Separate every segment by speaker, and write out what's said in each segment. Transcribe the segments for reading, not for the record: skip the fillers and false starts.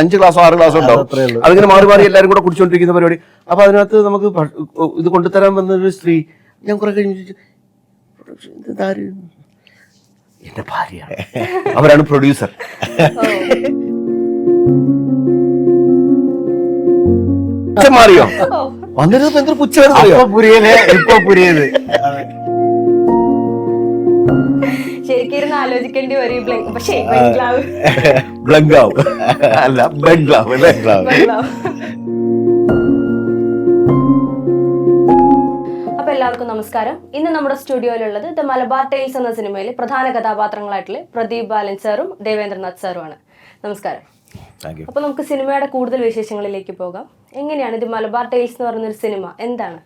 Speaker 1: 5 ഗ്ലാസോ 6 ഗ്ലാസോ ഉണ്ടാവും. അതിങ്ങനെ മാറി മാറി എല്ലാവരും കൂടെ കുടിച്ചോണ്ടിരിക്കുന്ന പരിപാടി. അപ്പൊ അതിനകത്ത് നമുക്ക് ഇത് കൊണ്ടുതരാൻ വന്നൊരു സ്ത്രീ, ഞാൻ കുറെ കഴിഞ്ഞ് എന്റെ ഭാര്യ, അവരാണ് പ്രൊഡ്യൂസർ. മാറിയോ വന്നിരുന്നപ്പോ എന്തൊരു പുച്ഛമായിരുന്നു
Speaker 2: പുരിയല് ഇപ്പൊ പുരിയത്.
Speaker 3: ശരിക്കും ആലോചിക്കേണ്ടി വരും. പക്ഷേ
Speaker 1: ബ്ലങ്കാവ് അല്ല ബെങ്ക്ലാവ്.
Speaker 3: അപ്പൊ എല്ലാവർക്കും നമസ്കാരം. ഇന്ന് നമ്മുടെ സ്റ്റുഡിയോയിലുള്ളത് ദ മലബാർ ടൈൽസ് എന്ന സിനിമയിലെ പ്രധാന കഥാപാത്രങ്ങളായിട്ടുള്ള പ്രദീപ് ബാലൻ സാറും ദേവേന്ദ്രനാഥ് സാറുമാണ്. നമസ്കാരം. അപ്പൊ നമുക്ക് സിനിമയുടെ കൂടുതൽ വിശേഷങ്ങളിലേക്ക് പോകാം. എങ്ങനെയാണ് ഇത് മലബാർ ടൈൽസ് എന്ന് പറയുന്നൊരു സിനിമ? എന്താണ്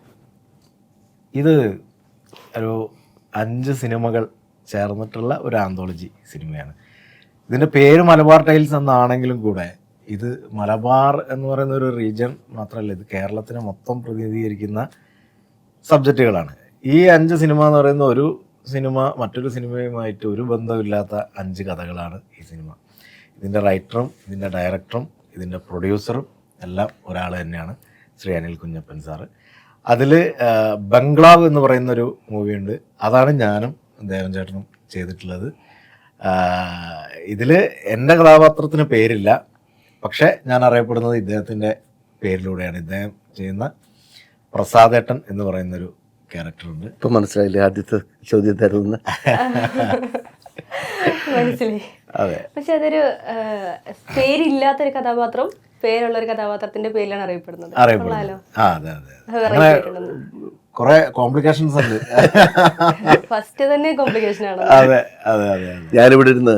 Speaker 2: ഇത്? ഒരു 5 സിനിമകൾ ചേർന്നിട്ടുള്ള ഒരു ആന്തോളജി സിനിമയാണ്. ഇതിൻ്റെ പേര് മലബാർ ടൈൽസ് എന്നാണെങ്കിലും കൂടെ ഇത് മലബാർ എന്ന് പറയുന്ന ഒരു റീജിയൻ മാത്രമല്ല, ഇത് കേരളത്തിനെ മൊത്തം പ്രതിനിധീകരിക്കുന്ന സബ്ജക്റ്റുകളാണ്. ഈ 5 സിനിമ എന്ന് പറയുന്ന ഒരു സിനിമ മറ്റൊരു സിനിമയുമായിട്ട് ഒരു ബന്ധമില്ലാത്ത 5 കഥകളാണ് ഈ സിനിമ. ഇതിൻ്റെ റൈറ്ററും ഇതിൻ്റെ ഡയറക്ടറും ഇതിൻ്റെ പ്രൊഡ്യൂസറും എല്ലാം ഒരാൾ തന്നെയാണ്, ശ്രീ അനിൽ കുഞ്ഞപ്പൻ സാറ്. അതിൽ ബംഗ്ലാവ് എന്ന് പറയുന്നൊരു മൂവിയുണ്ട്, അതാണ് ഞാനും ദേവൻ ചേട്ടനും ചെയ്തിട്ടുള്ളത്. ഇതിൽ എൻ്റെ കഥാപാത്രത്തിന് പേരില്ല, പക്ഷേ ഞാൻ അറിയപ്പെടുന്നത് ഇദ്ദേഹത്തിൻ്റെ പേരിലൂടെയാണ്. ഇദ്ദേഹം ചെയ്യുന്ന പ്രസാദേട്ടൻ എന്ന് പറയുന്നൊരു ക്യാരക്ടറുണ്ട്.
Speaker 1: ഇപ്പൊ മനസ്സിലായില്ലേ ആദ്യത്തെ ചോദ്യം തരുന്ന?
Speaker 3: മനസ്സിലായി.
Speaker 2: അതെ.
Speaker 3: പക്ഷെ അതൊരു പേരില്ലാത്തൊരു കഥാപാത്രം പേരുള്ളൊരു കഥാപാത്രത്തിന്റെ പേരിലാണ് അറിയപ്പെടുന്നത്.
Speaker 2: കുറെ കോംപ്ലിക്കേഷൻസ് ഉണ്ട്.
Speaker 3: ഫസ്റ്റ് തന്നെ കോംപ്ലിക്കേഷൻ ആണ്.
Speaker 2: അതെ അതെ അതെ.
Speaker 1: ഞാനിവിടെ ഇരുന്ന്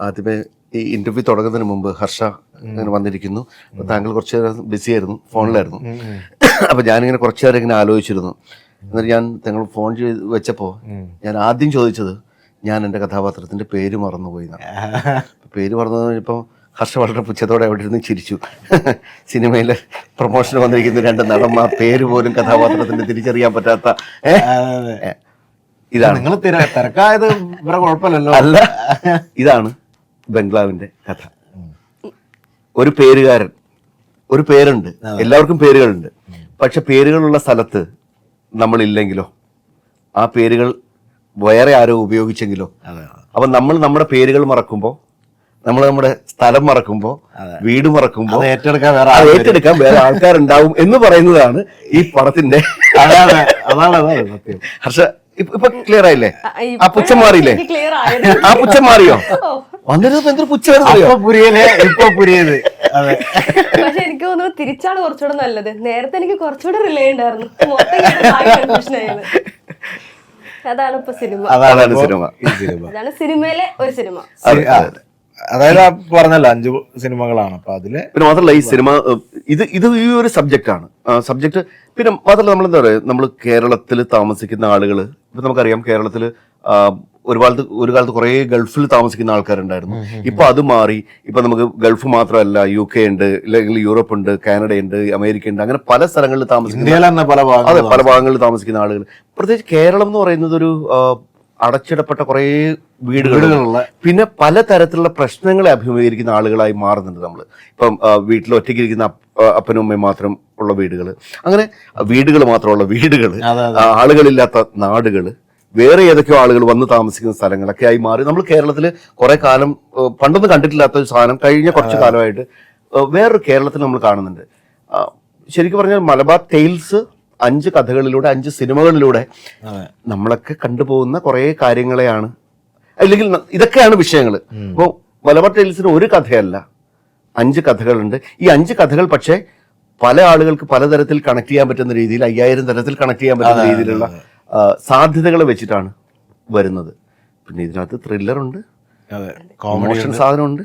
Speaker 1: ആദ്യമേ ഈ ഇന്റർവ്യൂ തുടങ്ങുന്നതിന് മുമ്പ് ഹർഷ ഇങ്ങനെ വന്നിരിക്കുന്നു. അപ്പൊ താങ്കൾ കുറച്ചു നേരം ബിസി ആയിരുന്നു, ഫോണിലായിരുന്നു. അപ്പൊ ഞാനിങ്ങനെ കുറച്ചു നേരം ഇങ്ങനെ ആലോചിച്ചിരുന്നു. എന്നിട്ട് ഞാൻ താങ്കൾ ഫോൺ ചെയ്ത് വെച്ചപ്പോ ഞാൻ ആദ്യം ചോദിച്ചത് ഞാൻ എൻ്റെ കഥാപാത്രത്തിന്റെ പേര് മറന്നുപോയി. പേര് മറന്നു കഴിഞ്ഞപ്പോൾ ഹർഷ വളരെ പുച്ഛത്തോടെ അവിടെ ഇരുന്ന് ചിരിച്ചു. സിനിമയിലെ പ്രൊമോഷന് വന്നിരിക്കുന്ന 2 നടന്മാർ പേര് പോലും കഥാപാത്രത്തിന്റെ തിരിച്ചറിയാൻ പറ്റാത്ത ഇതാണ്.
Speaker 2: നിങ്ങൾ തിരക്കായത് ഇവിടെ കുഴപ്പമില്ലല്ലോ.
Speaker 1: അല്ല, ഇതാണ് ബംഗ്ലാവിന്റെ കഥ. ഒരു പേരുകാരൻ, ഒരു പേരുണ്ട്, എല്ലാവർക്കും പേരുകളുണ്ട്. പക്ഷെ പേരുകളുള്ള സ്ഥലത്ത് നമ്മളില്ലെങ്കിലോ, ആ പേരുകൾ വേറെ ആരോ ഉപയോഗിച്ചെങ്കിലോ, അപ്പൊ നമ്മൾ നമ്മുടെ പേരുകൾ മറക്കുമ്പോൾ, നമ്മൾ നമ്മുടെ സ്ഥലം മറക്കുമ്പോൾ, വീട് മറക്കുമ്പോൾ ഏറ്റെടുക്കാൻ വേറെ ആൾക്കാരുണ്ടാവും എന്ന് പറയുന്നതാണ് ഈ പടത്തിന്റെ. ഹർഷ ഇപ്പൊ ക്ലിയർ ആയില്ലേ? ആ പുച്ഛം മാറിയില്ലേ? ആ പുച്ഛം മാറിയോ? വന്നിരുന്നപ്പോ എന്തൊരു പുച്ഛമായിരുന്നു
Speaker 2: പുരിയല് ഇപ്പൊ പുരിയത്.
Speaker 3: പക്ഷെ എനിക്ക് തോന്നുന്നു തിരിച്ചാണ് കുറച്ചുകൂടെ നല്ലത്. നേരത്തെ എനിക്ക് കുറച്ചുകൂടെ റിലേ ഉണ്ടായിരുന്നു. അതാണ് ഇപ്പൊ സിനിമ. അതാണ് സിനിമയിലെ ഒരു സിനിമ.
Speaker 2: അതായത് പറഞ്ഞല്ലോ 5 സിനിമകളാണ്. അപ്പൊ അതില്
Speaker 1: പിന്നെ മാത്രമല്ല ഈ സിനിമ ഇത് ഈ ഒരു സബ്ജക്റ്റാണ്. സബ്ജക്ട് പിന്നെ മാത്രമല്ല നമ്മൾ എന്താ പറയുക, നമ്മൾ കേരളത്തിൽ താമസിക്കുന്ന ആളുകൾ, ഇപ്പൊ നമുക്കറിയാം കേരളത്തിൽ ഒരു കാലത്ത് കുറെ ഗൾഫിൽ താമസിക്കുന്ന ആൾക്കാരുണ്ടായിരുന്നു. ഇപ്പൊ അത് മാറി. ഇപ്പൊ നമുക്ക് ഗൾഫ് മാത്രമല്ല, UK ഉണ്ട്, അല്ലെങ്കിൽ യൂറോപ്പ് ഉണ്ട്, കാനഡ ഉണ്ട്, അമേരിക്ക ഉണ്ട്, അങ്ങനെ പല സ്ഥലങ്ങളിൽ താമസിക്കുന്ന പല ഭാഗങ്ങളിൽ താമസിക്കുന്ന ആളുകൾ. പ്രത്യേകിച്ച് കേരളം എന്ന് പറയുന്നത് ഒരു അടച്ചിടപ്പെട്ട കുറെ വീടുകളുള്ള, പിന്നെ പലതരത്തിലുള്ള പ്രശ്നങ്ങളെ അഭിമുഖീകരിക്കുന്ന ആളുകളായി മാറുന്നുണ്ട് നമ്മൾ. ഇപ്പം വീട്ടിൽ ഒറ്റയ്ക്കിരിക്കുന്ന അപ്പനും അമ്മയും മാത്രം ഉള്ള വീടുകൾ, അങ്ങനെ വീടുകൾ മാത്രമുള്ള വീടുകൾ, ആളുകളില്ലാത്ത നാടുകൾ, വേറെ ഏതൊക്കെയോ ആളുകൾ വന്ന് താമസിക്കുന്ന സ്ഥലങ്ങളൊക്കെ ആയി മാറി. നമ്മൾ കേരളത്തിൽ കുറെ കാലം പണ്ടൊന്നും കണ്ടിട്ടില്ലാത്ത ഒരു സാധനം കഴിഞ്ഞ കുറച്ചു കാലമായിട്ട് വേറൊരു കേരളത്തിൽ നമ്മൾ കാണുന്നുണ്ട്. ശരിക്കും പറഞ്ഞാൽ മലബാർ ടൈൽസ് 5 കഥകളിലൂടെ 5 സിനിമകളിലൂടെ നമ്മളൊക്കെ കണ്ടുപോകുന്ന കുറെ കാര്യങ്ങളെയാണ്, അല്ലെങ്കിൽ ഇതൊക്കെയാണ് വിഷയങ്ങൾ. അപ്പോൾ മലബാർ ടൈൽസിന് ഒരു കഥയല്ല, 5 കഥകളുണ്ട്. ഈ 5 കഥകൾ പക്ഷേ പല ആളുകൾക്ക് പലതരത്തിൽ കണക്ട് ചെയ്യാൻ പറ്റുന്ന രീതിയിൽ, 5000 തരത്തിൽ കണക്ട് ചെയ്യാൻ പറ്റുന്ന രീതിയിലുള്ള സാധ്യതകൾ വെച്ചിട്ടാണ് വരുന്നത്. പിന്നെ ഇതിനകത്ത് ത്രില്ലറുണ്ട്, കോമേഡിയൻ സാധനമുണ്ട്,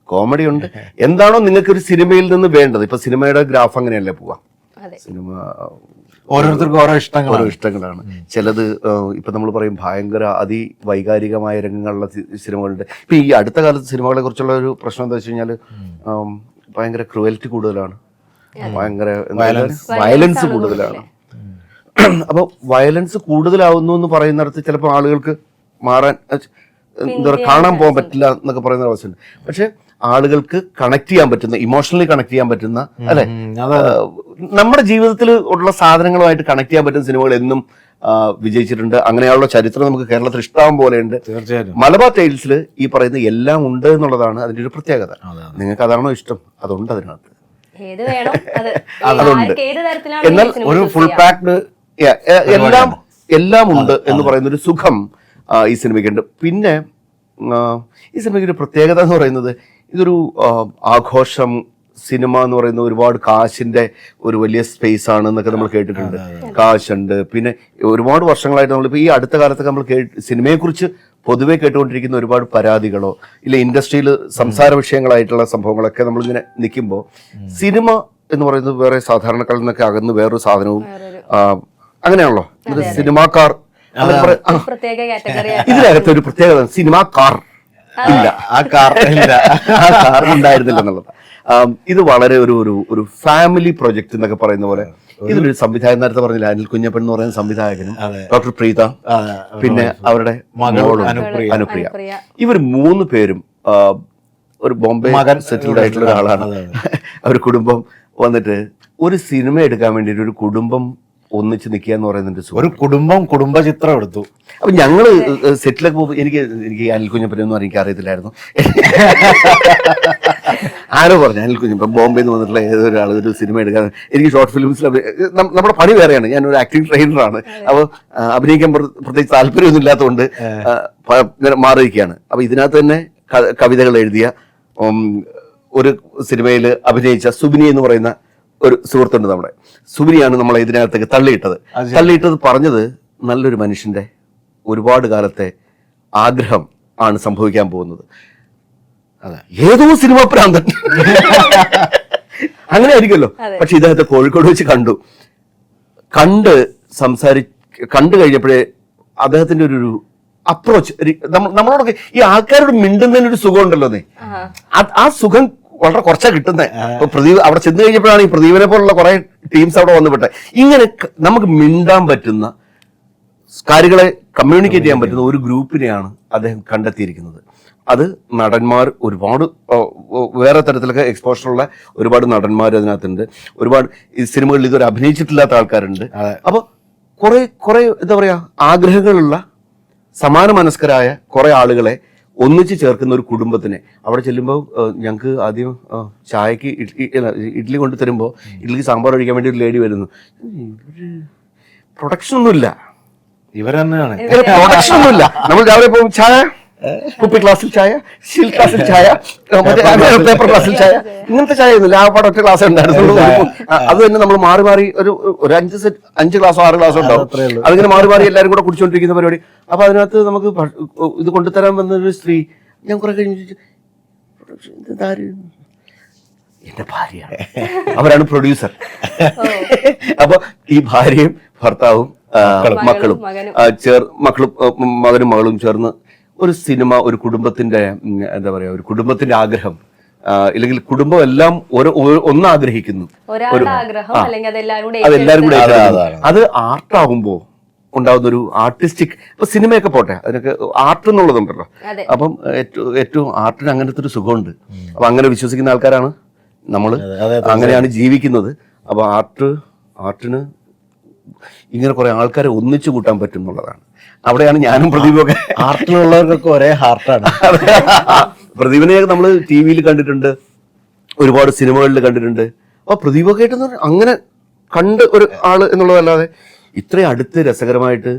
Speaker 1: കോമഡി ഉണ്ട്. എന്താണോ നിങ്ങൾക്ക് ഒരു സിനിമയിൽ നിന്ന് വേണ്ടത്. ഇപ്പൊ സിനിമയുടെ ഗ്രാഫ് അങ്ങനെയല്ലേ പോവാം. സിനിമ
Speaker 2: ഓരോരുത്തർക്കും ഓരോ ഇഷ്ടങ്ങളാണ്.
Speaker 1: ചിലത് ഇപ്പൊ നമ്മൾ പറയും ഭയങ്കര അതിവൈകാരികമായ രംഗങ്ങളുള്ള സിനിമകളുണ്ട്. ഇപ്പൊ ഈ അടുത്ത കാലത്ത് സിനിമകളെ കുറിച്ചുള്ള ഒരു പ്രശ്നം എന്താ വെച്ച് കഴിഞ്ഞാല് ഭയങ്കര ക്രൂവൽറ്റി കൂടുതലാണ്, ഭയങ്കര വയലൻസ് കൂടുതലാണ്. അപ്പൊ വയലൻസ് കൂടുതലാവുന്നു എന്ന് പറയുന്നിടത്ത് ചിലപ്പോൾ ആളുകൾക്ക് മാറാൻ എന്താ പറയുക, കാണാൻ പോകാൻ പറ്റില്ല എന്നൊക്കെ പറയുന്ന അവസ്ഥയുണ്ട്. പക്ഷെ ആളുകൾക്ക് കണക്ട് ചെയ്യാൻ പറ്റുന്ന, ഇമോഷണലി കണക്ട് ചെയ്യാൻ പറ്റുന്ന, അല്ലെ,
Speaker 2: അതെ.
Speaker 1: നമ്മുടെ ജീവിതത്തിൽ ഉള്ള സാധനങ്ങളുമായിട്ട് കണക്ട് ചെയ്യാൻ പറ്റുന്ന സിനിമകൾ എന്നും വിജയിച്ചിട്ടുണ്ട്. അങ്ങനെയുള്ള ചരിത്രം നമുക്ക് കേരളത്തിൽ ഇഷ്ടം പോലെയുണ്ട്.
Speaker 2: തീർച്ചയായിട്ടും.
Speaker 1: മലബാർ ടൈൽസിൽ ഈ പറയുന്ന എല്ലാം ഉണ്ട് എന്നുള്ളതാണ് അതിന്റെ ഒരു പ്രത്യേകത.
Speaker 2: അതെ.
Speaker 1: നിങ്ങൾക്ക് അതാണോ ഇഷ്ടം? അതുണ്ട് അതിനകത്ത്.
Speaker 3: ഏത് വേണം അത്
Speaker 1: അതുണ്ട്.
Speaker 3: ആർക്ക് ഏത് തരത്തിലാണ്
Speaker 1: എന്നാൽ
Speaker 3: ഈ സിനിമ
Speaker 2: ഒരു
Speaker 3: choose
Speaker 2: ഫുൾ
Speaker 3: ചെയ്യാം?
Speaker 2: പാക്ഡ്
Speaker 1: എല്ലാം ഉണ്ട് എന്ന് പറയുന്ന ഒരു സുഖം ഈ സിനിമയ്ക്കുണ്ട്. പിന്നെ ഈ സിനിമയ്ക്ക് ഒരു പ്രത്യേകത എന്ന് പറയുന്നത് ഇതൊരു ആഘോഷം സിനിമ എന്ന് പറയുന്ന ഒരുപാട് കാശിന്റെ ഒരു വലിയ സ്പേസ് ആണ് എന്നൊക്കെ നമ്മൾ കേട്ടിട്ടുണ്ട്. കാശുണ്ട്. പിന്നെ ഒരുപാട് വർഷങ്ങളായിട്ട് നമ്മളിപ്പോൾ ഈ അടുത്ത കാലത്തൊക്കെ നമ്മൾ സിനിമയെക്കുറിച്ച് പൊതുവെ കേട്ടുകൊണ്ടിരിക്കുന്ന ഒരുപാട് പരാതികളോ ഇല്ല ഇൻഡസ്ട്രിയിൽ സംസാര വിഷയങ്ങളായിട്ടുള്ള സംഭവങ്ങളൊക്കെ നമ്മളിങ്ങനെ നിൽക്കുമ്പോൾ സിനിമ എന്ന് പറയുന്നത് വേറെ സാധാരണക്കാരിൽ നിന്നൊക്കെ അകന്ന് വേറൊരു സാധനവും അങ്ങനെയാണല്ലോ ഇത് സിനിമാക്കാർ
Speaker 3: ഒരു പ്രത്യേക കാറ്റഗറി
Speaker 1: ഇതിനകത്ത് ഒരു പ്രത്യേകത സിനിമാക്കാർ ഇല്ല,
Speaker 2: ആ കാർ ഇല്ല,
Speaker 1: ആ കാർ ഉണ്ടായിരുന്നില്ല എന്നുള്ളത്. ഇത് വളരെ ഒരു ഫാമിലി പ്രൊജക്ട് എന്നൊക്കെ പറയുന്ന പോലെ ഇതിലൊരു സംവിധായകൻ, നേരത്തെ പറഞ്ഞില്ല അനിൽ കുഞ്ഞപ്പൻ എന്ന് പറയുന്ന സംവിധായകനും ഡോക്ടർ പ്രീത, പിന്നെ അവരുടെ മകളും അനുപ്രിയ, ഇവർ 3 പേരും ഒരു ബോംബെ സെറ്റിൽഡ് ആയിട്ടുള്ള ഒരാളാണ്. അവർ കുടുംബം വന്നിട്ട് ഒരു സിനിമ എടുക്കാൻ വേണ്ടിയിട്ട് ഒരു കുടുംബം ഒന്നിച്ച് നിൽക്കുക എന്ന് പറയുന്നുണ്ട്.
Speaker 2: ഒരു കുടുംബ ചിത്രം എടുത്തു.
Speaker 1: അപ്പൊ ഞങ്ങള് സെറ്റിലൊക്കെ പോകുമ്പോൾ എനിക്ക് അനിൽ കുഞ്ഞപ്പനൊന്നും എനിക്ക് അറിയത്തില്ലായിരുന്നു. ആരോ പറഞ്ഞു അനിൽ കുഞ്ഞപ്പൻ ബോംബെന്ന് വന്നിട്ടുള്ള ഏതൊരാൾ ഒരു സിനിമ എടുക്കാൻ, എനിക്ക് ഷോർട്ട് ഫിലിംസിൽ നമ്മുടെ പണി വേറെയാണ്, ഞാനൊരു ആക്ടിംഗ് ട്രെയിനറാണ്. അപ്പോൾ അഭിനയിക്കാൻ പ്രത്യേകിച്ച് താല്പര്യമൊന്നും ഇല്ലാത്തതുകൊണ്ട് മാറിയിരിക്കുകയാണ്. അപ്പൊ ഇതിനകത്ത് തന്നെ കവിതകൾ എഴുതിയ ഒരു സിനിമയിൽ അഭിനയിച്ച സുബിനി എന്ന് പറയുന്ന ഒരു സുഹൃത്തുണ്ട് നമ്മുടെ. സുബിനിയാണ് നമ്മളെ ഇതിനകത്തേക്ക് തള്ളിയിട്ടത് പറഞ്ഞത് നല്ലൊരു മനുഷ്യന്റെ ഒരുപാട് കാലത്തെ ആഗ്രഹം ആണ് സംഭവിക്കാൻ പോകുന്നത്. ഏതോ സിനിമ പ്രാന്തൻ അങ്ങനെ ആയിരിക്കുമല്ലോ. പക്ഷെ ഇദ്ദേഹത്തെ കോഴിക്കോട് വെച്ച് കണ്ട് കഴിഞ്ഞപ്പോഴേ അദ്ദേഹത്തിന്റെ ഒരു അപ്രോച്ച് നമ്മളോടൊക്കെ ഈ ആൾക്കാരോട് മിണ്ടുന്നതിനൊരു സുഖം ഉണ്ടല്ലോ. ആ സുഖം വളരെ കുറച്ചാ കിട്ടുന്നത്. ഇപ്പൊ പ്രദീപ് അവിടെ ചെന്ന് കഴിഞ്ഞപ്പോഴാണ് ഈ പ്രദീപിനെ പോലുള്ള കുറെ ടീംസ് അവിടെ വന്നുപെട്ടെ. ഇങ്ങനെ നമുക്ക് മിണ്ടാൻ പറ്റുന്ന കാര്യങ്ങളെ കമ്മ്യൂണിക്കേറ്റ് ചെയ്യാൻ പറ്റുന്ന ഒരു ഗ്രൂപ്പിനെയാണ് അദ്ദേഹം കണ്ടെത്തിയിരിക്കുന്നത്. അത് നടന്മാർ ഒരുപാട് വേറെ തരത്തിലൊക്കെ എക്സ്പോഷറുള്ള ഒരുപാട് നടന്മാർ അതിനകത്തുണ്ട്. ഒരുപാട് ഈ സിനിമകളിൽ ഇതുവരെ അഭിനയിച്ചിട്ടില്ലാത്ത ആൾക്കാരുണ്ട്. അപ്പൊ കുറെ എന്താ പറയാ ആഗ്രഹങ്ങളുള്ള സമാന മനസ്കരായ കുറെ ആളുകളെ ഒന്നിച്ച് ചേർക്കുന്ന ഒരു കുടുംബത്തിനെ അവിടെ ചെല്ലുമ്പോൾ ഞങ്ങൾക്ക് ആദ്യം ചായക്ക് ഇഡ്ഡലി കൊണ്ടു തരുമ്പോൾ ഇഡ്ഡലിക്ക് സാമ്പാർ ഒഴിക്കാൻ വേണ്ടി ഒരു ലേഡി വരുന്നു. പ്രൊഡക്ഷൻ ഒന്നുമില്ല,
Speaker 2: ഇവരെന്നെയാണ്
Speaker 1: പ്രൊഡക്ഷൻ ഒന്നുമില്ല. നമ്മൾ രാവിലെ പോകും ചായ, കുപ്പി ഗ്ലാസ്സിൽ ചായ, സ്റ്റീൽ ഗ്ലാസ്സിൽ ചായ, പേപ്പർ ഗ്ലാസ്സിൽ ചായ, ഇങ്ങനത്തെ ചായ ഒന്നുമില്ല. ആ പാടെ ഒറ്റ ഗ്ലാസ് ഉണ്ടായിരുന്നു. അത് തന്നെ നമ്മൾ മാറി ഒരു 5 ഗ്ലാസോ 6 ഗ്ലാസോ ഉണ്ടാവും. അതിങ്ങനെ മാറി എല്ലാവരും കൂടെ കുടിച്ചുകൊണ്ടിരിക്കുന്ന പരിപാടി. അപ്പൊ അതിനകത്ത് നമുക്ക് ഇത് കൊണ്ടുതരാൻ വന്നൊരു സ്ത്രീ ഞാൻ കുറെ കഴിഞ്ഞ് എന്റെ ഭാര്യയാണ്, അവരാണ് പ്രൊഡ്യൂസർ. അപ്പൊ ഈ ഭാര്യയും ഭർത്താവും മക്കളും മകനും മകളും ചേർന്ന് ഒരു സിനിമ, ഒരു കുടുംബത്തിന്റെ എന്താ പറയാ ഒരു കുടുംബത്തിന്റെ ആഗ്രഹം, ഇല്ലെങ്കിൽ കുടുംബം എല്ലാം ഒന്നാഗ്രഹിക്കുന്നു. അതെല്ലാരും കൂടെ അത് ആർട്ടാകുമ്പോ ഉണ്ടാവുന്ന ഒരു ആർട്ടിസ്റ്റിക്, ഇപ്പൊ സിനിമയൊക്കെ പോട്ടെ അതിനൊക്കെ ആർട്ട് എന്നുള്ളതുണ്ടല്ലോ. അപ്പം ഏറ്റവും ആർട്ടിന് അങ്ങനത്തെ ഒരു സുഖമുണ്ട്. അപ്പൊ അങ്ങനെ വിശ്വസിക്കുന്ന ആൾക്കാരാണ് നമ്മള്, അങ്ങനെയാണ് ജീവിക്കുന്നത്. അപ്പൊ ആർട്ടിന് ഇങ്ങനെ കുറെ ആൾക്കാരെ ഒന്നിച്ചു കൂട്ടാൻ പറ്റും എന്നുള്ളതാണ്. അവിടെയാണ് ഞാനും പ്രദീപൊക്കെ.
Speaker 2: ആർട്ടിലുള്ളവർക്കൊക്കെ ഒരേ ഹാർട്ടാണ്.
Speaker 1: പ്രദീപിനെ നമ്മൾ ടി വിയിൽ കണ്ടിട്ടുണ്ട്, ഒരുപാട് സിനിമകളിൽ കണ്ടിട്ടുണ്ട്. അപ്പൊ പ്രദീപൊക്കെ ആയിട്ട് അങ്ങനെ കണ്ട് ഒരു ആള് എന്നുള്ളതല്ലാതെ ഇത്രയും അടുത്ത് രസകരമായിട്ട്.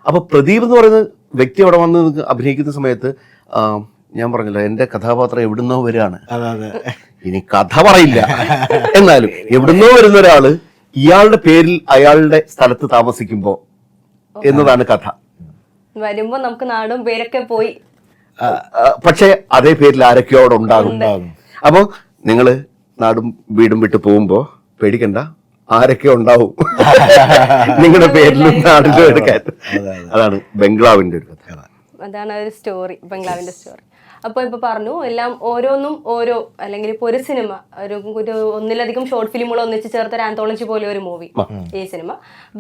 Speaker 1: അപ്പൊ പ്രദീപ് എന്ന് പറയുന്ന വ്യക്തി അവിടെ വന്ന് അഭിനയിക്കുന്ന സമയത്ത് ഞാൻ പറഞ്ഞല്ലോ എന്റെ കഥാപാത്രം എവിടുന്നോ വരികയാണ്. ഇനി കഥ പറയില്ല, എന്നാലും എവിടുന്നോ വരുന്ന ഒരാള് ഇയാളുടെ പേരിൽ അയാളുടെ സ്ഥലത്ത് താമസിക്കുമ്പോ എന്നതാണ് കഥ.
Speaker 3: വരുമ്പോ നമുക്ക് നാടും പേരൊക്കെ പോയി,
Speaker 1: പക്ഷെ അതേ പേരിൽ ആരൊക്കെയോ അവിടെ ഉണ്ടാകും. അപ്പൊ നിങ്ങള് നാടും വീടും വിട്ട് പോകുമ്പോ പേടിക്കണ്ട, ആരൊക്കെ ഉണ്ടാവും നിങ്ങളുടെ പേരിലും നാടിലും എടുക്കാൻ. അതാണ് ബംഗ്ലാവിന്റെ ഒരു കഥ.
Speaker 3: അതാണ് ഒരു സ്റ്റോറി, ബംഗ്ലാവിന്റെ സ്റ്റോറി. അപ്പോൾ ഇപ്പൊ പറഞ്ഞു എല്ലാം ഓരോന്നും ഓരോ, അല്ലെങ്കിൽ ഇപ്പൊ ഒരു സിനിമ ഒരു ഒന്നിലധികം ഷോർട്ട് ഫിലിമുകൾ ഒന്നിച്ച് ചേർത്ത ഒരു ആന്തോളജി പോലെ ഒരു മൂവി ഈ സിനിമ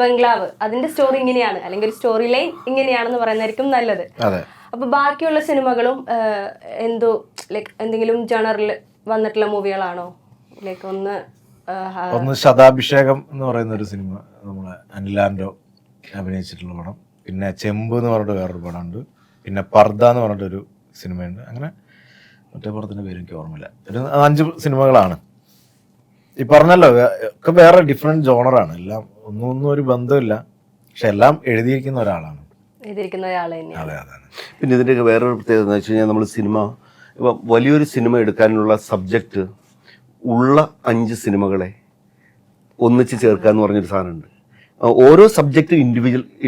Speaker 3: ബംഗ്ലാവ്. അതിന്റെ സ്റ്റോറി ഇങ്ങനെയാണ്, അല്ലെങ്കിൽ ഒരു സ്റ്റോറി ലൈൻ ഇങ്ങനെയാണെന്ന് പറയുന്നതായിരിക്കും നല്ലത്. അപ്പൊ ബാക്കിയുള്ള സിനിമകളും എന്തോ ലൈക്ക് എന്തെങ്കിലും ജണറിൽ വന്നിട്ടുള്ള മൂവികളാണോ? ലൈക്ക്
Speaker 2: ഒന്ന് ശതാഭിഷേകം എന്ന് പറയുന്ന ഒരു സിനിമ, നമ്മളെ അനിലാൻഡോ അഭിനയിച്ചിട്ടുള്ള പടം. പിന്നെ ചെമ്പ് എന്ന് പറഞ്ഞിട്ട് വേറൊരു പടമുണ്ട്. പിന്നെ പർദ്ദ എന്ന് പറഞ്ഞിട്ടൊരു സിനിമയുണ്ട്. അങ്ങനെ മറ്റേ പടത്തിൻ്റെ പേര് എനിക്ക് ഓർമ്മയില്ല. ഒരു 5 സിനിമകളാണ്. ഈ പറഞ്ഞല്ലോ ഒക്കെ വേറെ ഡിഫറെൻറ്റ് ജോണറാണ്. എല്ലാം ഒന്നും ഒരു ബന്ധമില്ല, പക്ഷെ എല്ലാം എഴുതിയിരിക്കുന്ന ഒരാളാണ്.
Speaker 3: അതെ,
Speaker 2: അതാണ്.
Speaker 1: പിന്നെ ഇതിൻ്റെയൊക്കെ വേറൊരു പ്രത്യേകത എന്ന് വെച്ച് കഴിഞ്ഞാൽ നമ്മൾ സിനിമ ഇപ്പം വലിയൊരു സിനിമ എടുക്കാനുള്ള സബ്ജക്റ്റ് ഉള്ള 5 സിനിമകളെ ഒന്നിച്ച് ചേർക്കുക എന്ന് പറഞ്ഞൊരു സാധനമുണ്ട്. ഓരോ സബ്ജക്റ്റും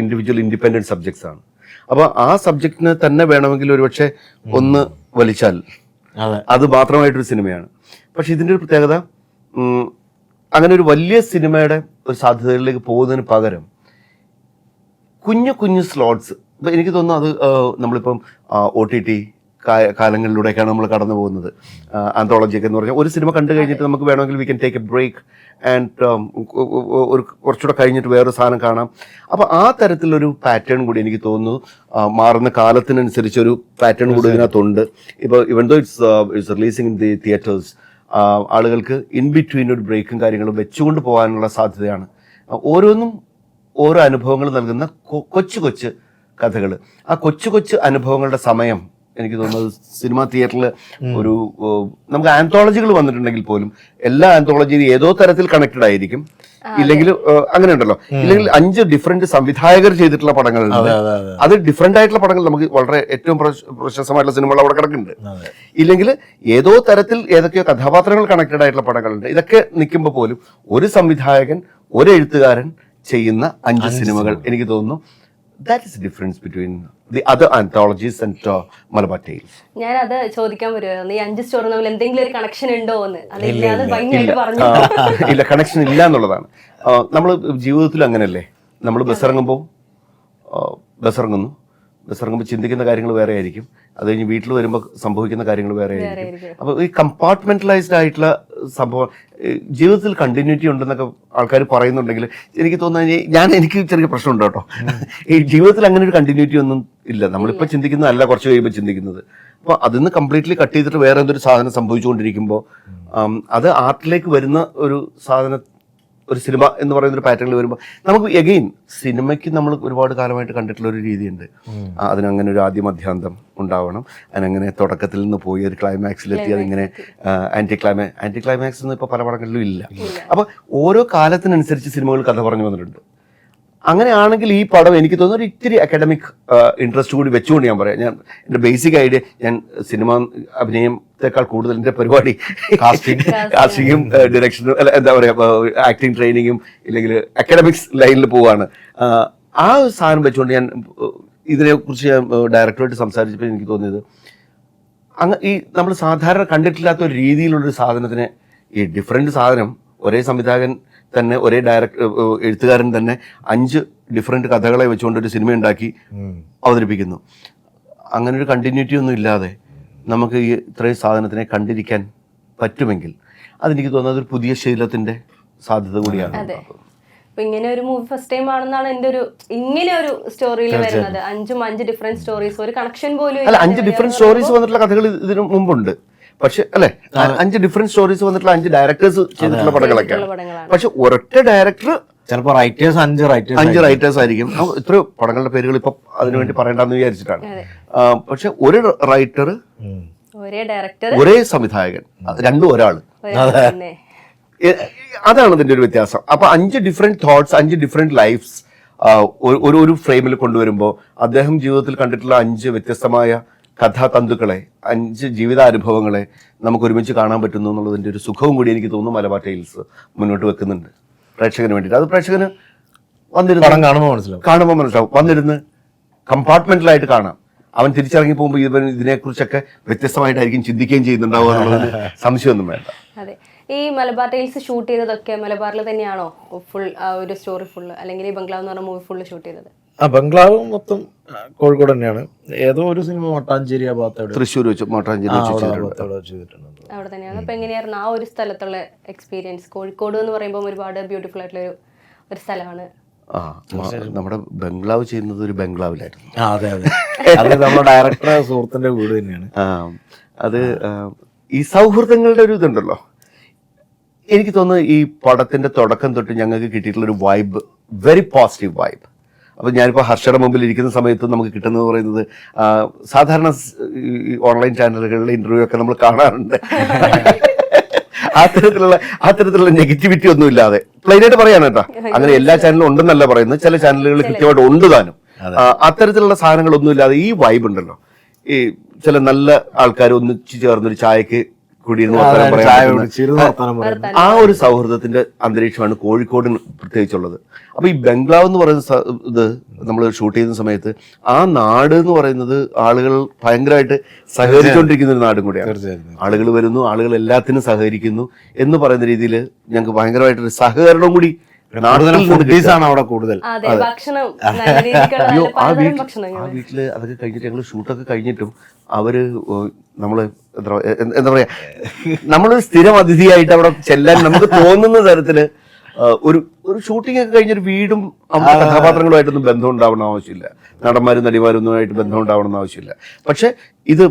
Speaker 1: ഇൻഡിവിജ്വൽ ഇൻഡിപെൻഡൻറ്റ് സബ്ജക്ട്സ് ആണ്. അപ്പോൾ ആ സബ്ജക്റ്റിന് തന്നെ വേണമെങ്കിൽ ഒരുപക്ഷെ ഒന്ന് വലിച്ചാൽ അത് മാത്രമായിട്ടൊരു സിനിമയാണ്. പക്ഷെ ഇതിൻ്റെ ഒരു പ്രത്യേകത, അങ്ങനെ ഒരു വലിയ സിനിമയുടെ ഒരു സാധ്യതകളിലേക്ക് പോകുന്നതിന് പകരം കുഞ്ഞു സ്ലോട്ട്സ്, ഇപ്പം എനിക്ക് തോന്നുന്നു അത് നമ്മളിപ്പം OTT കാലങ്ങളിലൂടെയൊക്കെയാണ് നമ്മൾ കടന്നു പോകുന്നത്. ആന്തോളജിയൊക്കെ എന്ന് പറഞ്ഞാൽ ഒരു സിനിമ കണ്ടു കഴിഞ്ഞിട്ട് നമുക്ക് വേണമെങ്കിൽ we can take a break and ഒരു കുറച്ചുകൂടെ കഴിഞ്ഞിട്ട് വേറൊരു സാധനം കാണാം. അപ്പോൾ ആ തരത്തിലൊരു പാറ്റേൺ കൂടി എനിക്ക് തോന്നുന്നു മാറുന്ന കാലത്തിനനുസരിച്ച് ഒരു പാറ്റേൺ കൂടി ഇതിനകത്തുണ്ട്. ഇപ്പോൾ ഇവൻ though it's releasing in the theatres, ആളുകൾക്ക് ഇൻ ബിറ്റ്വീൻ ഒരു ബ്രേക്കും കാര്യങ്ങളും വെച്ചുകൊണ്ട് പോകാനുള്ള സാധ്യതയാണ്. ഓരോന്നും ഓരോ അനുഭവങ്ങൾ നൽകുന്ന കൊച്ചു കഥകൾ. ആ കൊച്ചു അനുഭവങ്ങളുടെ സമയം എനിക്ക് തോന്നുന്നത് സിനിമാ തിയേറ്ററിൽ ഒരു നമുക്ക് ആന്തോളജികൾ വന്നിട്ടുണ്ടെങ്കിൽ പോലും എല്ലാ ആന്തോളജിയും ഏതോ തരത്തിൽ കണക്റ്റഡ് ആയിരിക്കും. ഇല്ലെങ്കിൽ അങ്ങനെ ഉണ്ടല്ലോ, ഇല്ലെങ്കിൽ 5 ഡിഫറെന്റ് സംവിധായകർ ചെയ്തിട്ടുള്ള പടങ്ങളുണ്ട്. അത് ഡിഫറെന്റ് ആയിട്ടുള്ള പടങ്ങൾ നമുക്ക് വളരെ ഏറ്റവും പ്രശസ്തമായിട്ടുള്ള സിനിമകൾ അവിടെ കിടക്കുന്നുണ്ട്. ഇല്ലെങ്കിൽ ഏതോ തരത്തിൽ ഏതൊക്കെയോ കഥാപാത്രങ്ങൾ കണക്റ്റഡ് ആയിട്ടുള്ള പടങ്ങളുണ്ട്. ഇതൊക്കെ നിൽക്കുമ്പോൾ പോലും ഒരു സംവിധായകൻ ഒരു എഴുത്തുകാരൻ ചെയ്യുന്ന 5 സിനിമകൾ എനിക്ക് തോന്നുന്നു that is the difference between the other anthologies and Malabar Tales.
Speaker 3: ഞാൻ അത് ചോദിക്കാൻ വരുവായിരുന്നു, ഈ 5 സ്റ്റോറി തമ്മിൽ എന്തെങ്കിലും ഒരു കണക്ഷൻ ഉണ്ടോ എന്ന്. അതില്ലാതെ ഭംഗിയായിട്ട് പറഞ്ഞു.
Speaker 1: ഇല്ല, കണക്ഷൻ ഇല്ല എന്നുള്ളതാണ്. നമ്മൾ ജീവിതത്തിൽ അങ്ങനെയല്ലേ, നമ്മൾ ബസ്സിറങ്ങുമ്പോൾ ചിന്തിക്കുന്ന കാര്യങ്ങൾ വേറെ ആയിരിക്കും, അത് കഴിഞ്ഞ് വീട്ടിൽ വരുമ്പോൾ സംഭവിക്കുന്ന കാര്യങ്ങൾ വേറെ ആയിരിക്കും. അപ്പോൾ ഈ കമ്പാർട്ട്മെന്റലൈസ്ഡ് ആയിട്ടുള്ള സംഭവം ജീവിതത്തിൽ കണ്ടിന്യൂറ്റി ഉണ്ടെന്നൊക്കെ ആൾക്കാർ പറയുന്നുണ്ടെങ്കിൽ എനിക്ക് തോന്നുന്നത് എനിക്ക് ചെറിയ പ്രശ്നമുണ്ട് കേട്ടോ. ഈ ജീവിതത്തിൽ അങ്ങനെ ഒരു കണ്ടിന്യൂറ്റി ഒന്നും ഇല്ല. നമ്മളിപ്പോൾ ചിന്തിക്കുന്നതല്ല കുറച്ച് കഴിയുമ്പോൾ ചിന്തിക്കുന്നത്. അപ്പോൾ അതിന്ന് കംപ്ലീറ്റ്ലി കട്ട് ചെയ്തിട്ട് വേറെ എന്തൊരു സാധനം സംഭവിച്ചുകൊണ്ടിരിക്കുമ്പോൾ അത് ആർട്ടിലേക്ക് വരുന്ന ഒരു ഒരു സിനിമ എന്ന് പറയുന്ന ഒരു പാറ്റേണിൽ വരുമ്പോൾ നമുക്ക് എഗെയിൻ സിനിമയ്ക്ക് നമ്മൾ ഒരുപാട് കാലമായിട്ട് കണ്ടിട്ടുള്ള ഒരു രീതിയുണ്ട്. അതിനങ്ങനെ ഒരു ആദ്യ മധ്യാന്തം ഉണ്ടാവണം, അതിനങ്ങനെ തുടക്കത്തിൽ നിന്ന് പോയി ഒരു ക്ലൈമാക്സിലെത്തി അതിങ്ങനെ ആന്റി ക്ലൈമാക്സ് ഒന്നും ഇപ്പോൾ പല പടങ്ങളിലും ഇല്ല. അപ്പോൾ ഓരോ കാലത്തിനനുസരിച്ച് സിനിമകൾ കഥ പറഞ്ഞു വന്നിട്ടുണ്ട്. അങ്ങനെയാണെങ്കിൽ ഈ പടം എനിക്ക് തോന്നുന്നു ഒരു ഇത്തിരി അക്കാഡമിക് ഇൻട്രസ്റ്റ് കൂടി വെച്ചുകൊണ്ട് ഞാൻ പറയാം. ഞാൻ എൻ്റെ ബേസിക് ഐഡിയ, ഞാൻ സിനിമ അഭിനയത്തെക്കാൾ കൂടുതൽ എൻ്റെ പരിപാടി കാസ്റ്റിങ്ങും ഡയറക്ഷനും എന്താ പറയുക ആക്ടിങ് ട്രെയിനിങ്ങും ഇല്ലെങ്കിൽ അക്കാഡമിക്സ് ലൈനിൽ പോവാണ്. ആ ഒരു സാധനം വെച്ചുകൊണ്ട് ഞാൻ ഇതിനെക്കുറിച്ച് ഞാൻ ഡയറക്ടറുമായിട്ട് സംസാരിച്ചപ്പോൾ എനിക്ക് തോന്നിയത് ഈ നമ്മൾ സാധാരണ കണ്ടിട്ടില്ലാത്ത ഒരു രീതിയിലുള്ളൊരു സാധനത്തിന് ഈ ഡിഫറെൻറ്റ് സാധനം ഒരേ സംവിധായകൻ തന്നെ ഒരേ എഴുത്തുകാരൻ തന്നെ 5 ഡിഫറെന്റ് കഥകളെ വെച്ചുകൊണ്ട് ഒരു സിനിമ ഉണ്ടാക്കി അവതരിപ്പിക്കുന്നു. അങ്ങനെ ഒരു കണ്ടിന്യൂറ്റി ഒന്നും ഇല്ലാതെ നമുക്ക് ഈ ഇത്രയും സാധനത്തിനെ കണ്ടിരിക്കാൻ പറ്റുമെങ്കിൽ അതെനിക്ക് തോന്നുന്നത് ഒരു പുതിയ ശീലത്തിന്റെ സാധ്യത കൂടിയാണ്.
Speaker 3: ഇങ്ങനെ ഒരു മൂവി ഫസ്റ്റ് ടൈം ആണെന്നാണ് എന്റെ ഒരു ഇങ്ങനെ ഒരു സ്റ്റോറിയിൽ വരുന്നത്. 5 ഡിഫറെന്റ് സ്റ്റോറീസ്, ഒരു കണക്ഷൻ പോലും
Speaker 1: അല്ല. 5 ഡിഫറെന്റ് സ്റ്റോറീസ് വന്നിട്ടുള്ള കഥകൾ ഇതിനു മുമ്പുണ്ട്. പക്ഷെ അല്ലെ 5 ഡിഫറെന്റ് സ്റ്റോറീസ് വന്നിട്ടുള്ള 5 ഡയറക്ടേഴ്സ് ചെയ്തിട്ടുള്ള പടങ്ങളൊക്കെയാണ്. പക്ഷെ ഒരൊറ്റ ഡയറക്ടർ ചിലപ്പോൾ 5 റൈറ്റേഴ്സ് ആയിരിക്കും. ഇത്ര പടങ്ങളുടെ പേരുകൾ ഇപ്പൊ അതിനുവേണ്ടി പറയണ്ടെന്ന് വിചാരിച്ചിട്ടാണ്. പക്ഷെ ഒരു റൈറ്റർ, ഒരേ സംവിധായകൻ, രണ്ടും ഒരാള്. അതാണ് ഇതിന്റെ ഒരു വ്യത്യാസം. അപ്പൊ 5 ഡിഫറെന്റ് തോട്ട്സ്, 5 ഡിഫറെന്റ് ലൈഫ്സ് ഒരു ഫ്രെയിമിൽ കൊണ്ടുവരുമ്പോൾ അദ്ദേഹം ജീവിതത്തിൽ കണ്ടിട്ടുള്ള 5 വ്യത്യസ്തമായ കഥാതന്തുക്കളെ, 5 ജീവിതാനുഭവങ്ങളെ നമുക്ക് ഒരുമിച്ച് കാണാൻ പറ്റുന്നു എന്നുള്ളതിന്റെ ഒരു സുഖവും കൂടി എനിക്ക് തോന്നുന്നു മലബാർ ടൈൽസ് മുന്നോട്ട് വെക്കുന്നുണ്ട് പ്രേക്ഷകന് വേണ്ടിയിട്ട്. അത് പ്രേക്ഷകന് വന്നിരുന്ന് കാണുമ്പോൾ മനസ്സിലാവും. വന്നിരുന്ന് കമ്പാർട്ട്മെന്റലായിട്ട് കാണാം. അവൻ തിരിച്ചിറങ്ങി പോകുമ്പോൾ ഇതിനെക്കുറിച്ചൊക്കെ വ്യത്യസ്തമായിട്ടായിരിക്കും ചിന്തിക്കുകയും ചെയ്യുന്നുണ്ടാവുക എന്നുള്ളത് സംശയമൊന്നും വേണ്ട.
Speaker 3: അതെ. ഈ മലബാർ ടൈൽസ് ഷൂട്ട് ചെയ്തതൊക്കെ മലബാറിൽ തന്നെയാണോ ഫുൾ ഒരു സ്റ്റോറി ഫുള്ള്, അല്ലെങ്കിൽ ഈ ബംഗ്ലാവ് എന്ന് പറഞ്ഞ മൂവി ഫുള്ള് ഷൂട്ട് ചെയ്തത്?
Speaker 2: ബംഗ്ലാവ് മൊത്തം കോഴിക്കോട് തന്നെയാണ്. ഏതോ ഒരു സിനിമ മട്ടാഞ്ചേരി ആ ഭാഗത്ത്,
Speaker 1: തൃശ്ശൂർ വെച്ച് മട്ടാഞ്ചേരി
Speaker 2: ചെയ്തിട്ടുണ്ട്.
Speaker 3: അവിടെ തന്നെയാണ്. അപ്പൊ എങ്ങനെയായിരുന്നു ആ ഒരു സ്ഥലത്തുള്ള എക്സ്പീരിയൻസ്? കോഴിക്കോട് എന്ന് പറയുമ്പോൾ ഒരുപാട് ബ്യൂട്ടിഫുൾ ആയിട്ടുള്ള ഒരു സ്ഥലമാണ്.
Speaker 1: ആ നമ്മുടെ ബംഗ്ലാവ് ചെയ്യുന്നത് ഒരു ബംഗ്ലാവിലായിരുന്നു.
Speaker 2: അതെ അതെ, അത് നമ്മുടെ ഡയറക്ടറെ സുഹൃത്തിന്റെ വീട് തന്നെയാണ്.
Speaker 1: അത് ഈ സൗഹൃദങ്ങളുടെ ഒരു ഇതുണ്ടല്ലോ, എനിക്ക് തോന്നുന്നു ഈ പടത്തിന്റെ തുടക്കം തൊട്ട് ഞങ്ങൾക്ക് കിട്ടിയിട്ടുള്ള ഒരു വൈബ്, വെരി പോസിറ്റീവ് വൈബ്. അപ്പൊ ഞാനിപ്പോ ഹർഷയുടെ മുമ്പിൽ ഇരിക്കുന്ന സമയത്ത് നമുക്ക് കിട്ടുന്നത് പറയുന്നത് സാധാരണ ഓൺലൈൻ ചാനലുകളിലെ ഇന്റർവ്യൂ ഒക്കെ നമ്മൾ കാണാറുണ്ട്. അത്തരത്തിലുള്ള നെഗറ്റിവിറ്റി ഒന്നും ഇല്ലാതെ പ്ലെയിനായിട്ട് പറയാണ് കേട്ടോ. അങ്ങനെ എല്ലാ ചാനലും ഉണ്ടെന്നല്ല പറയുന്നത്, ചില ചാനലുകൾ കൃത്യമായിട്ട് ഉണ്ട് താനും. അത്തരത്തിലുള്ള സാധനങ്ങളൊന്നും ഇല്ലാതെ ഈ വൈബ് ഉണ്ടല്ലോ, ഈ ചില നല്ല ആൾക്കാർ ഒന്നിച്ചു ചേർന്നൊരു ചായക്ക് കൂടിയിരുന്ന് ആ ഒരു സൗഹൃദത്തിന്റെ അന്തരീക്ഷമാണ് കോഴിക്കോടിന് പ്രത്യേകിച്ചുള്ളത്. അപ്പൊ ഈ ബംഗ്ലാവ് എന്ന് പറയുന്ന ഇത് നമ്മൾ ഷൂട്ട് ചെയ്യുന്ന സമയത്ത് ആ നാട് എന്ന് പറയുന്നത് ആളുകൾ ഭയങ്കരമായിട്ട് സഹകരിച്ചുകൊണ്ടിരിക്കുന്ന ഒരു നാടും കൂടിയാണ്. ആളുകൾ വരുന്നു, ആളുകൾ എല്ലാത്തിനും സഹകരിക്കുന്നു എന്ന് പറയുന്ന രീതിയിൽ ഞങ്ങൾക്ക് ഭയങ്കരമായിട്ടൊരു സഹകരണം കൂടി
Speaker 2: അവിടെ കൂടുതൽ.
Speaker 1: അയ്യോ, ആ വീട്ടില് അതൊക്കെ കഴിഞ്ഞിട്ട് ഞങ്ങൾ ഷൂട്ടൊക്കെ കഴിഞ്ഞിട്ടും അവര് നമ്മള് എന്താ പറയാ, നമ്മളൊരു സ്ഥിരം അതിഥിയായിട്ട് അവിടെ ചെല്ലാൻ നമുക്ക് തോന്നുന്ന തരത്തില് ഒരു ഷൂട്ടിംഗ് ഒക്കെ കഴിഞ്ഞൊരു വീടും കഥാപാത്രങ്ങളുമായിട്ടൊന്നും ബന്ധം ഉണ്ടാവണം ആവശ്യമില്ല, നടന്മാരും നടിമാരും ഒന്നുമായിട്ട് ബന്ധം ഉണ്ടാവണമെന്ന് ആവശ്യമില്ല. പക്ഷെ ഇത്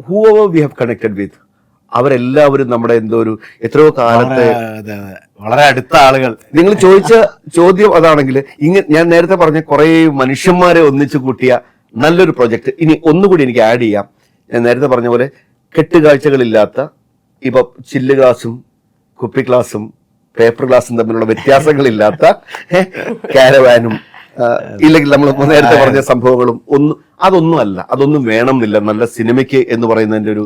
Speaker 1: who ever we have connected with, അവരെല്ലാവരും നമ്മുടെ എത്രയോ കാലത്തെ
Speaker 2: വളരെ അടുത്ത ആളുകൾ.
Speaker 1: നിങ്ങൾ ചോദിച്ച ചോദ്യം അതാണെങ്കിൽ, ഞാൻ നേരത്തെ പറഞ്ഞ കുറെ മനുഷ്യന്മാരെ ഒന്നിച്ചു കൂട്ടിയ നല്ലൊരു പ്രൊജക്ട് ഇനി ഒന്നുകൂടി എനിക്ക് ആഡ് ചെയ്യാം. ഞാൻ നേരത്തെ പറഞ്ഞ പോലെ കെട്ടുകാഴ്ചകളില്ലാത്ത, ഇപ്പൊ ചില്ല് ഗ്ലാസും കുപ്പി ഗ്ലാസും പേപ്പർ ഗ്ലാസും തമ്മിലുള്ള വ്യത്യാസങ്ങളില്ലാത്ത കാരവാനും ഇല്ലെങ്കിൽ നമ്മൾ നേരത്തെ പറഞ്ഞ സംഭവങ്ങളും അതൊന്നും അല്ല, അതൊന്നും വേണമെന്നില്ല നല്ല സിനിമയ്ക്ക് എന്ന് പറയുന്നതിന്റെ ഒരു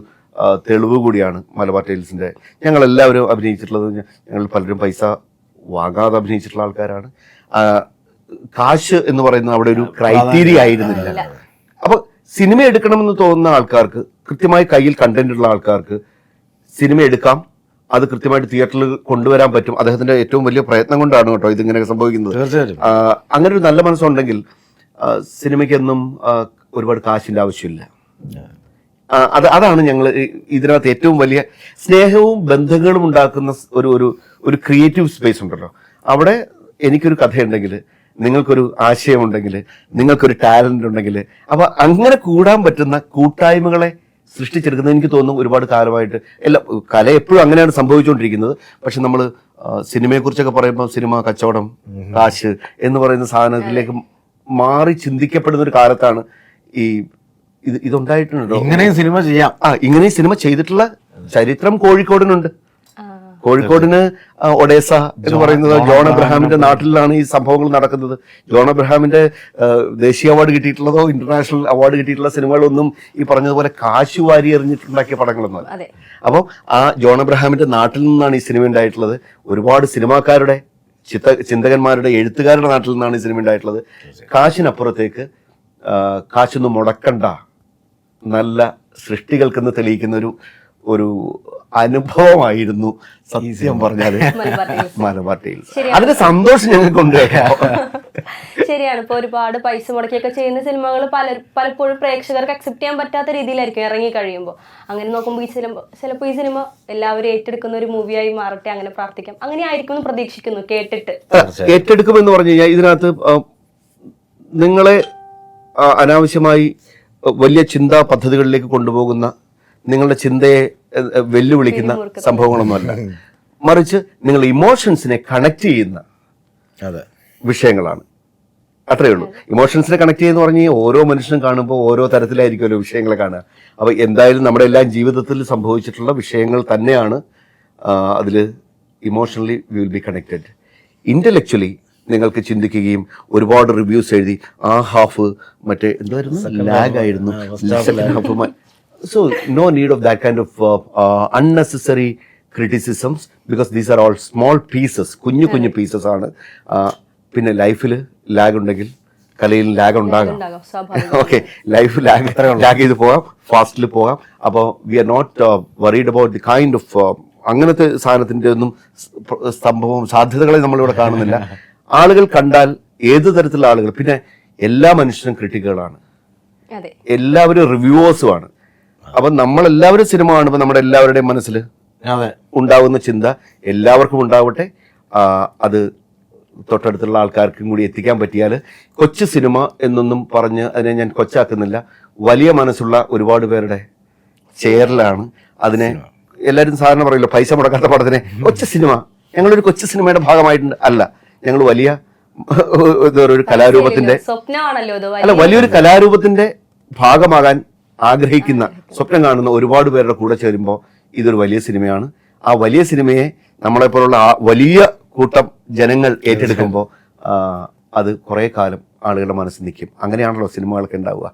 Speaker 1: തെളിവ് കൂടിയാണ് മലബാർ ടൈൽസിന്റെ. ഞങ്ങൾ എല്ലാവരും അഭിനയിച്ചിട്ടുള്ളത്, ഞങ്ങൾ പലരും പൈസ വാങ്ങാതെ അഭിനയിച്ചിട്ടുള്ള ആൾക്കാരാണ്. കാശ് എന്ന് പറയുന്നത് അവിടെ ഒരു ക്രൈറ്റീരിയ ആയിരുന്നില്ല. അപ്പൊ സിനിമ എടുക്കണമെന്ന് തോന്നുന്ന ആൾക്കാർക്ക്, കൃത്യമായി കയ്യിൽ കണ്ടന്റ് ഉള്ള ആൾക്കാർക്ക് സിനിമ എടുക്കാം, അത് കൃത്യമായിട്ട് തിയേറ്ററിൽ കൊണ്ടുവരാൻ പറ്റും. അദ്ദേഹത്തിന്റെ ഏറ്റവും വലിയ പ്രയത്നം കൊണ്ടാണ് കേട്ടോ ഇതിങ്ങനെ സംഭവിക്കുന്നത്. അങ്ങനെ ഒരു നല്ല മനസ്സുണ്ടെങ്കിൽ സിനിമയ്ക്കൊന്നും ഒരുപാട് കാശിന്റെ ആവശ്യമില്ല. അതാണ് ഞങ്ങൾ ഇതിനകത്ത് ഏറ്റവും വലിയ സ്നേഹവും ബന്ധങ്ങളും ഉണ്ടാക്കുന്ന ഒരു ക്രിയേറ്റീവ് സ്പേസ് ഉണ്ടല്ലോ. അവിടെ എനിക്കൊരു കഥയുണ്ടെങ്കിൽ, നിങ്ങൾക്കൊരു ആശയമുണ്ടെങ്കിൽ, നിങ്ങൾക്കൊരു ടാലന്റ് ഉണ്ടെങ്കിൽ, അപ്പൊ അങ്ങനെ കൂടാൻ പറ്റുന്ന കൂട്ടായ്മകളെ സൃഷ്ടിച്ചെടുക്കുന്നത് എനിക്ക് തോന്നുന്നു ഒരുപാട് കാലമായിട്ട് കല എപ്പോഴും അങ്ങനെയാണ് സംഭവിച്ചുകൊണ്ടിരിക്കുന്നത്. പക്ഷെ നമ്മൾ സിനിമയെക്കുറിച്ചൊക്കെ പറയുമ്പോൾ സിനിമ കച്ചവടം, കാശ് എന്ന് പറയുന്ന സാധനത്തിലേക്ക് മാറി ചിന്തിക്കപ്പെടുന്ന ഒരു കാലത്താണ് ഇതുണ്ടായിട്ടുണ്ടോ.
Speaker 2: ഇങ്ങനെയും സിനിമ ചെയ്യാം,
Speaker 1: ഇങ്ങനെയും സിനിമ ചെയ്തിട്ടുള്ള ചരിത്രം കോഴിക്കോടിനുണ്ട്. കോഴിക്കോടിന് ഒഡേസ എന്ന് പറയുന്നത് ജോൺ അബ്രഹാമിന്റെ നാട്ടിലാണ് ഈ സംഭവങ്ങൾ നടക്കുന്നത്. ജോൺ അബ്രഹാമിന്റെ ദേശീയ അവാർഡ് കിട്ടിയിട്ടുള്ളതോ ഇന്റർനാഷണൽ അവാർഡ് കിട്ടിയിട്ടുള്ള സിനിമകളൊന്നും ഈ പറഞ്ഞതുപോലെ കാശ് വാരി എറിഞ്ഞിട്ടുണ്ടാക്കിയ പടങ്ങളൊന്നും. അപ്പോൾ ആ ജോൺ അബ്രഹാമിന്റെ നാട്ടിൽ നിന്നാണ് ഈ സിനിമ ഉണ്ടായിട്ടുള്ളത്. ഒരുപാട് സിനിമാക്കാരുടെ, ചിന്തകന്മാരുടെ, എഴുത്തുകാരുടെ നാട്ടിൽ നിന്നാണ് ഈ സിനിമ ഉണ്ടായിട്ടുള്ളത്. കാശിനപ്പുറത്തേക്ക് കാശൊന്നും മുടക്കണ്ട, നല്ല സൃഷ്ടികൾക്കെന്ന് തെളിയിക്കുന്ന ഒരു അനുഭവമായിരുന്നു സത്യം പറഞ്ഞാല് മലബാർ ടൈൽസ്. അതിന്റെ സന്തോഷം ഞങ്ങൾക്കുണ്ട്.
Speaker 3: ശരിയാണ്. ഇപ്പൊ ഒരുപാട് പൈസ മുടക്കിയൊക്കെ ചെയ്യുന്ന സിനിമകൾ പലപ്പോഴും പ്രേക്ഷകർക്ക് അക്സെപ്റ്റ് ചെയ്യാൻ പറ്റാത്ത രീതിയിലായിരിക്കും ഇറങ്ങി കഴിയുമ്പോൾ. അങ്ങനെ നോക്കുമ്പോൾ ചിലപ്പോൾ ഈ സിനിമ എല്ലാവരും ഏറ്റെടുക്കുന്ന ഒരു മൂവിയായി മാറട്ടെ, അങ്ങനെ പ്രാർത്ഥിക്കാം. അങ്ങനെ ആയിരിക്കും എന്ന് പ്രതീക്ഷിക്കുന്നു.
Speaker 1: ഏറ്റെടുക്കുമെന്ന് പറഞ്ഞു കഴിഞ്ഞാൽ ഇതിനകത്ത് നിങ്ങളെ അനാവശ്യമായി വലിയ ചിന്താ പദ്ധതികളിലേക്ക് കൊണ്ടുപോകുന്ന, നിങ്ങളുടെ ചിന്തയെ വെല്ലുവിളിക്കുന്ന സംഭവങ്ങളൊന്നുമല്ല. മറിച്ച് നിങ്ങൾ ഇമോഷൻസിനെ കണക്ട് ചെയ്യുന്ന വിഷയങ്ങളാണ്. അത്രയേ ഉള്ളൂ. ഇമോഷൻസിനെ കണക്ട് ചെയ്യുന്ന പറഞ്ഞാൽ ഓരോ മനുഷ്യനും കാണുമ്പോൾ ഓരോ തരത്തിലായിരിക്കുമല്ലോ വിഷയങ്ങളെ കാണുക. അപ്പൊ എന്തായാലും നമ്മുടെ എല്ലാം ജീവിതത്തിൽ സംഭവിച്ചിട്ടുള്ള വിഷയങ്ങൾ തന്നെയാണ് അതിൽ emotionally we will be connected. Intellectually നിങ്ങൾക്ക് ചിന്തിക്കുകയും ഒരുപാട് റിവ്യൂസ് എഴുതി ആ ഹാഫ് മറ്റേ എന്തായിരുന്നു ലാഗ് ആയിരുന്നു, second half. So no need of that kind of unnecessary criticisms because these are all small pieces, കുഞ്ഞു പീസസ് ആണ്. പിന്നെ ലൈഫിൽ ലാഗ് ഉണ്ടെങ്കിൽ കലയിൽ ലാഗ് ഉണ്ടാകാം. ഓക്കെ, ലൈഫ് ലാഗ് ചെയ്ത് പോകാം, ഫാസ്റ്റിൽ പോകാം. അപ്പോൾ we are not worried about the kind of അങ്ങനത്തെ സാധനത്തിന്റെ ഒന്നും സംഭവം സാധ്യതകളെ നമ്മളിവിടെ കാണുന്നില്ല. ആളുകൾ കണ്ടാൽ ഏത് തരത്തിലുള്ള ആളുകൾ, പിന്നെ എല്ലാ മനുഷ്യരും ക്രിട്ടിക്കുകളാണ്, എല്ലാവരും റിവ്യൂവേഴ്സുമാണ്. അപ്പൊ നമ്മളെല്ലാവരും സിനിമ കാണുമ്പോൾ നമ്മുടെ എല്ലാവരുടെയും മനസ്സിൽ ഉണ്ടാവുന്ന ചിന്ത എല്ലാവർക്കും ഉണ്ടാവട്ടെ, അത് തൊട്ടടുത്തുള്ള ആൾക്കാർക്കും കൂടി എത്തിക്കാൻ പറ്റിയാൽ കൊച്ചു സിനിമ എന്നൊന്നും പറഞ്ഞ് അതിനെ ഞാൻ കൊച്ചാക്കുന്നില്ല. വലിയ മനസ്സുള്ള ഒരുപാട് പേരുടെ ചെയറിലാണ് അതിനെ. എല്ലാവരും സാധാരണ പറയല്ലോ പൈസ മുടക്കാത്ത പടത്തിനെ കൊച്ചു സിനിമ, ഞങ്ങളൊരു കൊച്ചു സിനിമയുടെ ഭാഗമായിട്ടുണ്ട്. അല്ല, ഞങ്ങൾ വലിയ ഒരു കലാരൂപത്തിന്റെ
Speaker 3: സ്വപ്നമാണല്ലോ ഇത്.
Speaker 1: അല്ല, വലിയൊരു കലാരൂപത്തിന്റെ ഭാഗമാകാൻ ആഗ്രഹിക്കുന്ന, സ്വപ്നം കാണുന്ന ഒരുപാട് പേരുടെ കൂടെ ചേരുമ്പോൾ ഇതൊരു വലിയ സിനിമയാണ്. ആ വലിയ സിനിമയെ നമ്മളെപ്പോലുള്ള വലിയ കൂട്ടം ജനങ്ങൾ ഏറ്റെടുക്കുമ്പോൾ അത് കുറെ കാലം ആളുകളുടെ മനസ്സിൽ നിൽക്കും. അങ്ങനെയാണല്ലോ സിനിമകളൊക്കെ ഉണ്ടാവുക.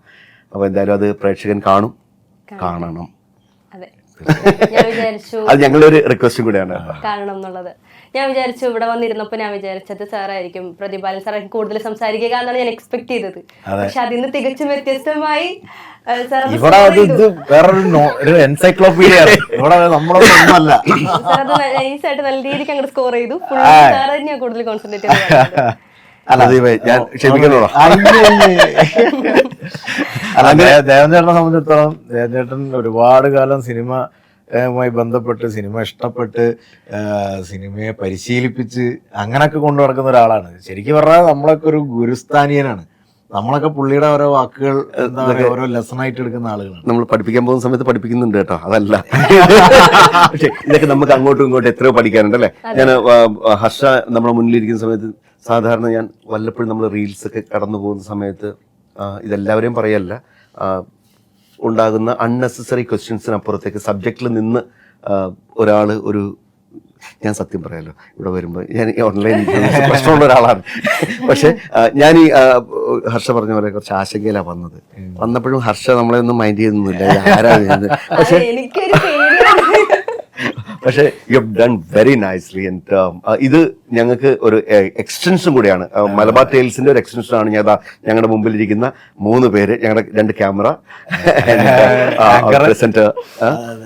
Speaker 1: അപ്പൊ എന്തായാലും അത് പ്രേക്ഷകൻ കാണണം.
Speaker 3: അതെ, ഞാൻ വിചാരിച്ചു
Speaker 1: അത് ഞങ്ങളൊരു റിക്വസ്റ്റും കൂടെയാണ്
Speaker 3: കാണണം എന്നുള്ളത്. ഞാൻ വിചാരിച്ചു ഇവിടെ വന്നിരുന്നപ്പോൾ ഞാൻ വിചാരിച്ചത് സാറായിരിക്കും, പ്രതിപാലൻ സാറായിരിക്കും കൂടുതൽ സംസാരിക്കുക എന്നാണ് ഞാൻ എക്സ്പെക്ട് ചെയ്തത്. പക്ഷെ അതിന് തികച്ചും വ്യത്യസ്തമായി
Speaker 2: ഇവിടെ ഇത് വേറൊരു എൻസൈക്ലോപീഡിയ. ഇവിടെ നമ്മളൊന്നുമല്ല.
Speaker 3: സാർ അത് നൈസായിട്ട് നല്ല രീതിക്ക് അങ്ങോട്ട് സ്കോർ ചെയ്തു. സാർ തന്നെയാണ് കൂടുതൽ കോൺസെൻട്രേറ്റ് ചെയ്തത്.
Speaker 1: ഞാൻ ക്ഷമിക്കണോളൂ.
Speaker 2: ദേവൻചേട്ടനെ സംബന്ധിച്ചിടത്തോളം ദേവൻചേട്ടൻ ഒരുപാട് കാലം സിനിമയുമായി ബന്ധപ്പെട്ട്, സിനിമ ഇഷ്ടപ്പെട്ട്, സിനിമയെ പരിശീലിപ്പിച്ച് അങ്ങനൊക്കെ കൊണ്ടു നടക്കുന്ന ഒരാളാണ്. ശരിക്കും പറഞ്ഞാൽ നമ്മളൊക്കെ ഒരു ഗുരുസ്ഥാനീയനാണ്. നമ്മളൊക്കെ പുള്ളിയുടെ ഓരോ വാക്കുകൾ എന്താ പറയുക, ഓരോ ലെസൺ ആയിട്ട് എടുക്കുന്ന ആളുകളാണ്.
Speaker 1: നമ്മൾ പഠിപ്പിക്കാൻ പോകുന്ന സമയത്ത് പഠിപ്പിക്കുന്നുണ്ട് കേട്ടോ, അതല്ല. പക്ഷെ ഇതൊക്കെ നമുക്ക് അങ്ങോട്ടും ഇങ്ങോട്ടും എത്രയോ പഠിക്കാനുണ്ട് അല്ലേ. ഞാൻ ഹർഷ നമ്മുടെ മുന്നിലിരിക്കുന്ന സമയത്ത് സാധാരണ ഞാൻ വല്ലപ്പോഴും നമ്മൾ റീൽസ് ഒക്കെ കടന്നു പോകുന്ന സമയത്ത് ഇതെല്ലാവരെയും പറയല്ല, ഉണ്ടാകുന്ന അൺനെസസറി ക്വസ്റ്റ്യൻസിനപ്പുറത്തേക്ക് സബ്ജക്റ്റിൽ നിന്ന് ഒരാൾ ഒരു, ഞാൻ സത്യം പറയാലോ, ഇവിടെ വരുമ്പോൾ ഞാൻ ഓൺലൈൻ പ്രശ്നമുള്ള ഒരാളാണ്. പക്ഷെ ഞാൻ ഈ ഹർഷ പറഞ്ഞ പോലെ കുറച്ച് ആശങ്കയിലാണ് വന്നപ്പോഴും ഹർഷ നമ്മളെ ഒന്നും മൈൻഡ് ചെയ്യുന്നില്ല, ആരാണ്. പക്ഷെ you have done very nicely. ഇത് ഞങ്ങൾക്ക് ഒരു എക്സ്റ്റൻഷൻ കൂടിയാണ്, മലബാർ ടെയിൽസിന്റെ ഒരു എക്സ്റ്റൻഷൻ ആണ്. ഞങ്ങളുടെ മുമ്പിലിരിക്കുന്ന 3 പേര്, ഞങ്ങളുടെ 2 camera presenter.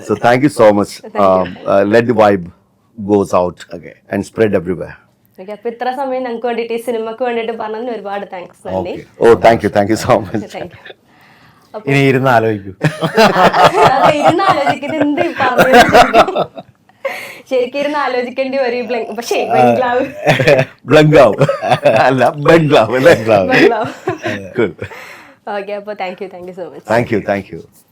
Speaker 1: So thank you so much. Let the vibe goes out and spread everywhere.
Speaker 3: അപ്പൊ ഇത്ര സമയം ഞങ്ങൾക്ക് വേണ്ടിയിട്ട്, ഈ സിനിമക്ക് വേണ്ടിയിട്ട് പറഞ്ഞതിന് ഒരുപാട് താങ്ക്സ്. നന്ദി.
Speaker 1: ഓ താങ്ക് യു സോ മച്ച്.
Speaker 2: ഇനി ഇരുന്ന് ആലോചിക്കൂ.
Speaker 3: ആലോചിക്കുന്നത് എന്ത് ശരിക്കും ഇരുന്ന് ആലോചിക്കേണ്ടി വരും. പക്ഷേ
Speaker 1: ബ്ലങ്കാവ് അല്ല, ബംഗ്ലാവ്.
Speaker 3: ഓക്കെ, അപ്പൊ thank you so much.
Speaker 1: Thank you.